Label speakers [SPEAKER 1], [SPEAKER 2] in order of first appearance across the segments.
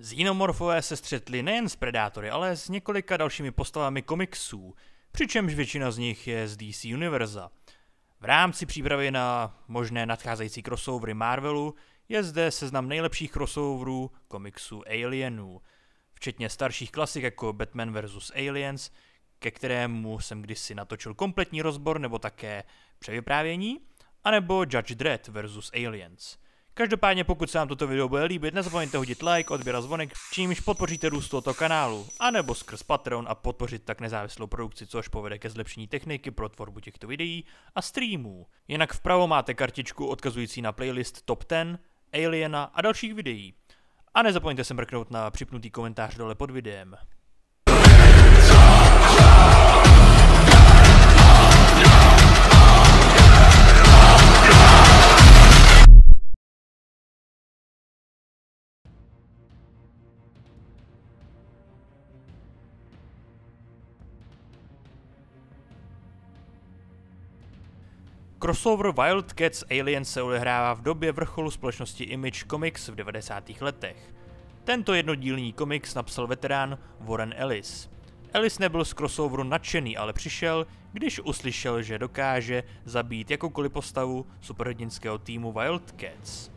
[SPEAKER 1] Xenomorfové se střetli nejen s Predátory, ale s několika dalšími postavami komiksů, přičemž většina z nich je z DC Univerza. V rámci přípravy na možné nadcházející crossovery Marvelu je zde seznam nejlepších crossoverů komiksů Alienů, včetně starších klasik jako Batman vs. Aliens, ke kterému jsem kdysi natočil kompletní rozbor nebo také převyprávění, anebo Judge Dredd vs. Aliens. Každopádně pokud se vám toto video bude líbit, nezapomeňte hodit like, odběr a zvonek, čímž podpoříte růst tohoto kanálu, anebo skrz Patreon a podpořit tak nezávislou produkci, což povede ke zlepšení techniky pro tvorbu těchto videí a streamů. Jinak vpravo máte kartičku odkazující na playlist Top 10, Aliena a dalších videí. A nezapomeňte se mrknout na připnutý komentář dole pod videem. Crossover Wildcats Aliens se odehrává v době vrcholu společnosti Image Comics v 90. letech. Tento jednodílný komiks napsal veterán Warren Ellis. Ellis nebyl z crossoveru nadšený, ale přišel, když uslyšel, že dokáže zabít jakoukoliv postavu superhrdinského týmu Wildcats.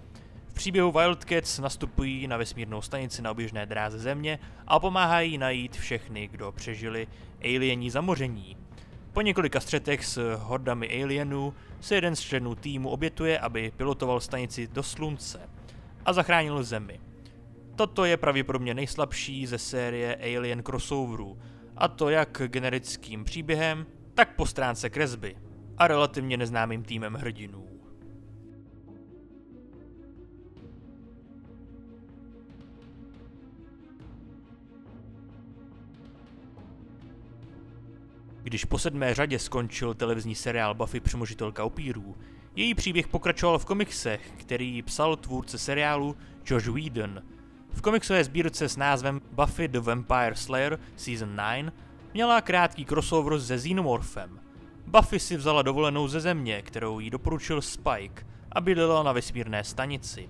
[SPEAKER 1] V příběhu Wildcats nastupují na vesmírnou stanici na oběžné dráze Země a pomáhají najít všechny, kdo přežili aliení zamoření. Po několika střetech s hordami alienů se jeden z členů týmu obětuje, aby pilotoval stanici do Slunce a zachránil Zemi. Toto je pravděpodobně nejslabší ze série Alien crossoverů, a to jak generickým příběhem, tak po stránce kresby a relativně neznámým týmem hrdinů. Když po 7. řadě skončil televizní seriál Buffy přemožitelka upírů, její příběh pokračoval v komiksech, který psal tvůrce seriálu Joss Whedon. V komiksové sbírce s názvem Buffy the Vampire Slayer Season 9 měla krátký crossover se Xenomorphem. Buffy si vzala dovolenou ze Země, kterou jí doporučil Spike, a bydlela na vesmírné stanici.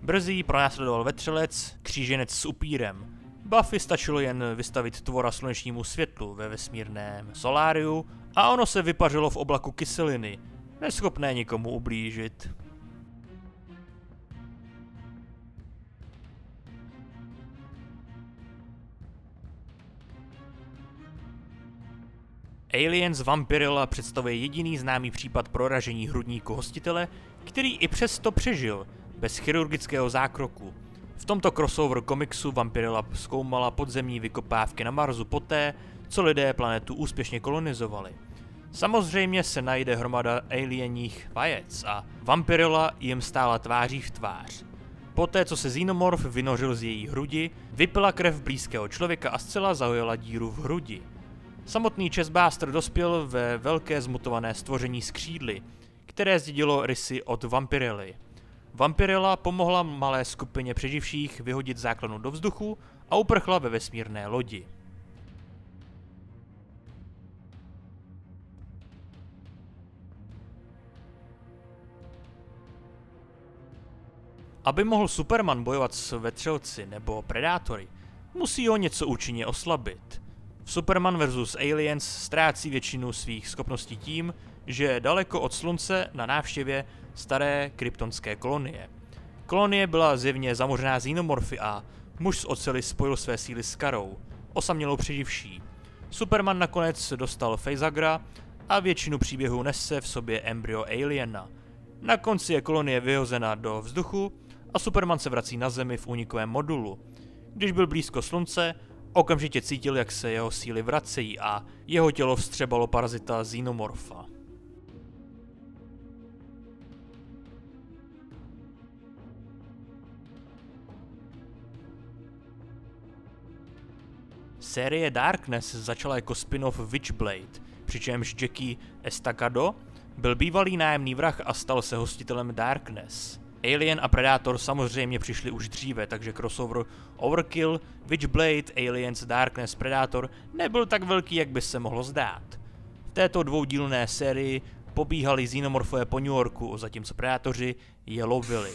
[SPEAKER 1] Brzy ji pronásledoval vetřelec, kříženec s upírem. Buffy stačilo jen vystavit tvora slunečnímu světlu ve vesmírném soláriu a ono se vypařilo v oblaku kyseliny, neschopné nikomu ublížit. Aliens Vampirella představuje jediný známý případ proražení hrudníku hostitele, který i přesto přežil, bez chirurgického zákroku. V tomto crossover komiksu Vampirella zkoumala podzemní vykopávky na Marsu poté, co lidé planetu úspěšně kolonizovali. Samozřejmě se najde hromada alienních vajec a Vampirella jim stála tváří v tvář. Poté, co se Xenomorph vynořil z její hrudi, vypila krev blízkého člověka a zcela zahojila díru v hrudi. Samotný Chestbuster dospěl ve velké zmutované stvoření s křídly, které zdědilo rysy od Vampirelly. Vampirella pomohla malé skupině přeživších vyhodit základnu do vzduchu a uprchla ve vesmírné lodi. Aby mohl Superman bojovat s vetřelci nebo Predátory, musí ho něco účinně oslabit. V Superman vs. Aliens ztrácí většinu svých schopností tím, že je daleko od Slunce na návštěvě staré kryptonské kolonie. Kolonie byla zjevně zamořená Xenomorphy a muž z oceli spojil své síly s Karou, osamělou přeživší. Superman nakonec dostal Facehaggera a většinu příběhu nese v sobě embryo aliena. Na konci je kolonie vyhozena do vzduchu a Superman se vrací na Zemi v únikovém modulu. Když byl blízko Slunce, okamžitě cítil, jak se jeho síly vracejí a jeho tělo vstřebalo parazita Xenomorpha. Série Darkness začala jako spin-off Witchblade, přičemž Jackie Estacado byl bývalý nájemný vrah a stal se hostitelem Darkness. Alien a Predator samozřejmě přišli už dříve, takže crossover Overkill, Witchblade, Aliens, Darkness, Predator nebyl tak velký, jak by se mohlo zdát. V této dvoudílné sérii pobíhali Xenomorfové po New Yorku, zatímco Predátoři je lovili.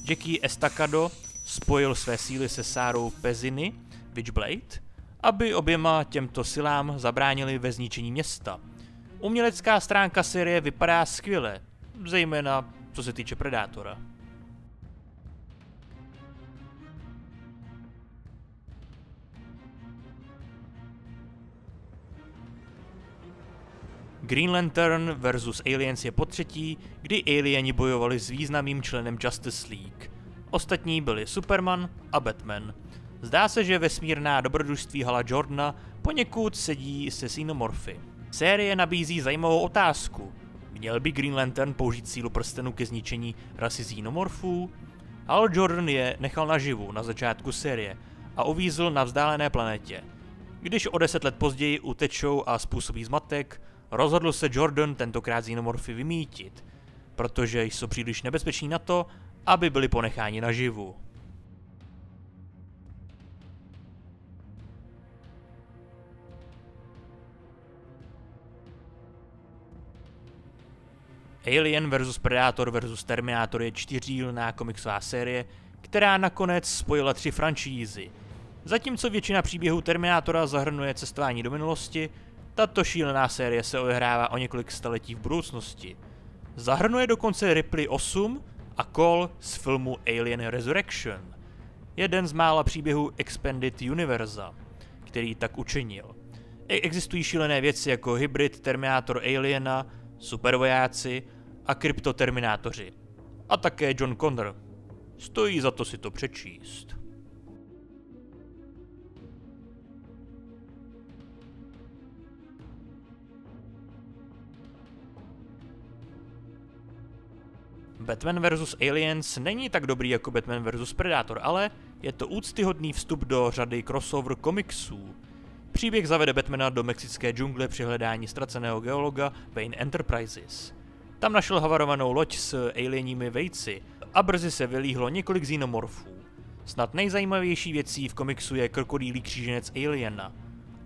[SPEAKER 1] Jackie Estacado spojil své síly se Sárou Pezzini, Witchblade, aby oběma těmto silám zabránili ve zničení města. Umělecká stránka série vypadá skvěle, zejména co se týče Predátora. Green Lantern vs. Aliens je potřetí, kdy alieni bojovali s významným členem Justice League. Ostatní byli Superman a Batman. Zdá se, že vesmírná dobrodružství Hala Jordana poněkud sedí se Xenomorphy. Série nabízí zajímavou otázku. Měl by Green Lantern použít sílu prstenu ke zničení rasy Xenomorphů? Hal Jordan je nechal naživu na začátku série a uvízl na vzdálené planetě. Když o 10 let později utečou a způsobí zmatek, rozhodl se Jordan tentokrát Xenomorphy vymítit, protože jsou příliš nebezpeční na to, aby byli ponecháni naživu. Alien vs. Predator vs. Terminator je 4dílná komiksová série, která nakonec spojila 3 franšízy. Zatímco většina příběhů Terminátora zahrnuje cestování do minulosti, tato šílená série se odehrává o několik staletí v budoucnosti. Zahrnuje dokonce Ripley 8 a Cole z filmu Alien Resurrection, jeden z mála příběhů Expanded Univerza, který tak učinil. Existují šílené věci jako hybrid Terminátor Aliena, supervojáci a kryptoterminátoři. A také John Connor. Stojí za to si to přečíst. Batman vs. Aliens není tak dobrý jako Batman vs. Predator, ale je to úctyhodný vstup do řady crossover komiksů. Příběh zavede Batmana do mexické džungle při hledání ztraceného geologa Wayne Enterprises. Tam našel havarovanou loď s alienními vejci a brzy se vylíhlo několik xenomorfů. Snad nejzajímavější věcí v komiksu je krokodýlí kříženec Aliena.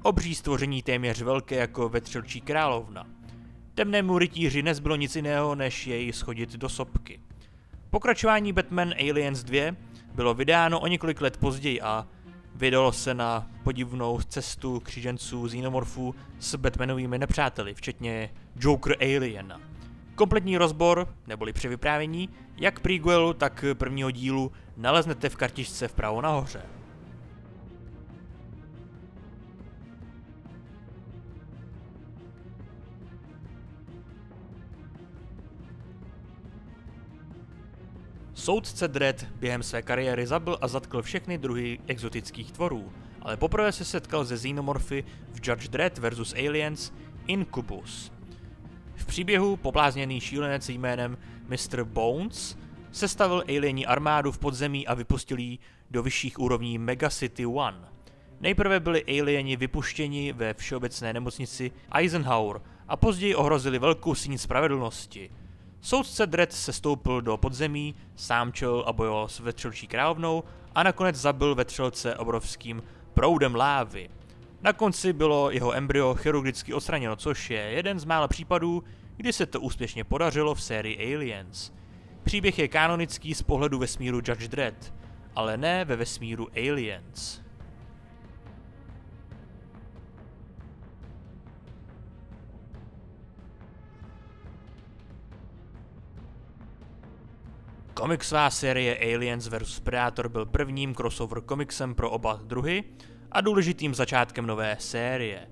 [SPEAKER 1] Obří stvoření téměř velké jako vetřelčí královna. Temnému rytíři nezbylo nic jiného, než jej schodit do sopky. Pokračování Batman Aliens 2 bylo vydáno o několik let později a vydalo se na podivnou cestu kříženců xenomorfů s Batmanovými nepřáteli, včetně Joker Aliena. Kompletní rozbor, neboli převyprávění, jak prequelu, tak prvního dílu naleznete v kartičce vpravo nahoře. Soudce Dredd během své kariéry zabil a zatkl všechny druhy exotických tvorů, ale poprvé se setkal se xenomorfy v Judge Dredd vs. Aliens Incubus. V příběhu poblázněný šílenec jménem Mr. Bones sestavil aliení armádu v podzemí a vypustil ji do vyšších úrovní Megacity 1. Nejprve byli alieni vypuštěni ve všeobecné nemocnici Eisenhower a později ohrozili velkou síň spravedlnosti. Soudce Dredd se stoupil do podzemí, sám čel a bojoval s vetřelčí královnou a nakonec zabil vetřelce obrovským proudem lávy. Na konci bylo jeho embryo chirurgicky odstraněno, což je jeden z mála případů, kdy se to úspěšně podařilo v sérii Aliens. Příběh je kanonický z pohledu vesmíru Judge Dredd, ale ne ve vesmíru Aliens. Komiksová série Aliens vs. Predator byl prvním crossover komiksem pro oba druhy a důležitým začátkem nové série.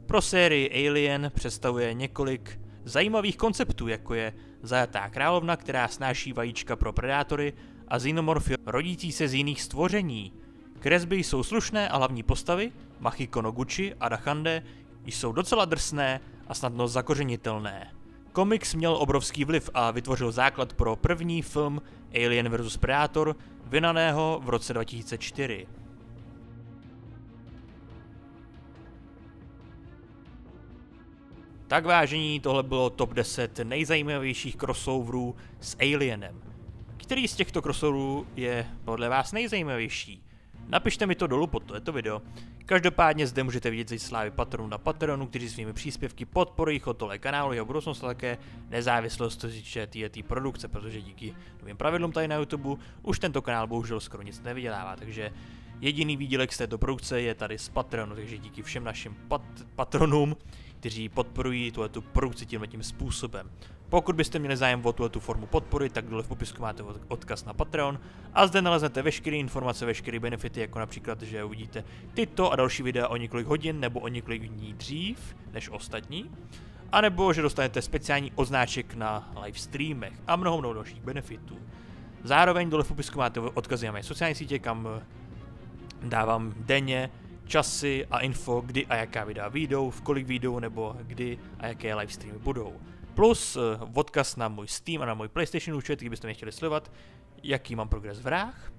[SPEAKER 1] Pro sérii Alien představuje několik zajímavých konceptů, jako je zajatá královna, která snáší vajíčka pro predátory a xenomorfy rodící se z jiných stvoření. Kresby jsou slušné a hlavní postavy, Machiko no Guchi a Dachande, jsou docela drsné a snadno zakořenitelné. Komiks měl obrovský vliv a vytvořil základ pro první film Alien vs. Predator, vydaného v roce 2004. Tak vážení, tohle bylo top 10 nejzajímavějších crossoverů s Alienem. Který z těchto crossoverů je podle vás nejzajímavější? Napište mi to dolů pod tohleto video. Každopádně zde můžete vidět slávy patronů na Patreonu, kteří svými příspěvky podporují chod tohle kanálu, jeho budoucnost a také nezávislost co se týče této produkce, protože díky novým pravidlům tady na YouTube už tento kanál bohužel skoro nic nevydělává, takže jediný výdělek z této produkce je tady z Patreonu, takže díky všem našim patronům, kteří podporují tuhletu produkci tímhletím způsobem. Pokud byste měli zájem o tuhletu formu podpory, tak dole v popisku máte odkaz na Patreon a zde naleznete veškeré informace, veškeré benefity, jako například, že uvidíte tyto a další videa o několik hodin nebo o několik dní dřív než ostatní, anebo že dostanete speciální odznáček na live streamech a mnoho dalších benefitů. Zároveň dole v popisku máte odkazy na mé sociální sítě, kam dávám denně časy a info, kdy a jaká videa vyjdou, v kolik vyjdou nebo kdy a jaké live streamy budou. Plus odkaz na můj Steam a na můj PlayStation účet, kdybyste mě chtěli sledovat, jaký mám progres v hrách.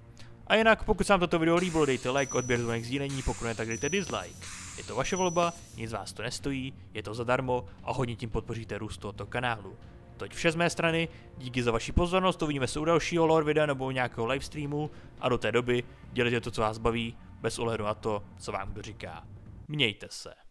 [SPEAKER 1] A jinak, pokud se vám toto video líbilo, dejte like, odběr, zvonek, sdílení, pokud ne, tak dejte dislike. Je to vaše volba, nic vás to nestojí, je to zadarmo a hodně tím podpoříte růst tohoto kanálu. Toť vše z mé strany, díky za vaši pozornost, uvidíme se u dalšího lore videa nebo nějakého livestreamu a do té doby dělejte to, co vás baví, bez ohledu na to, co vám kdo říká. Mějte se.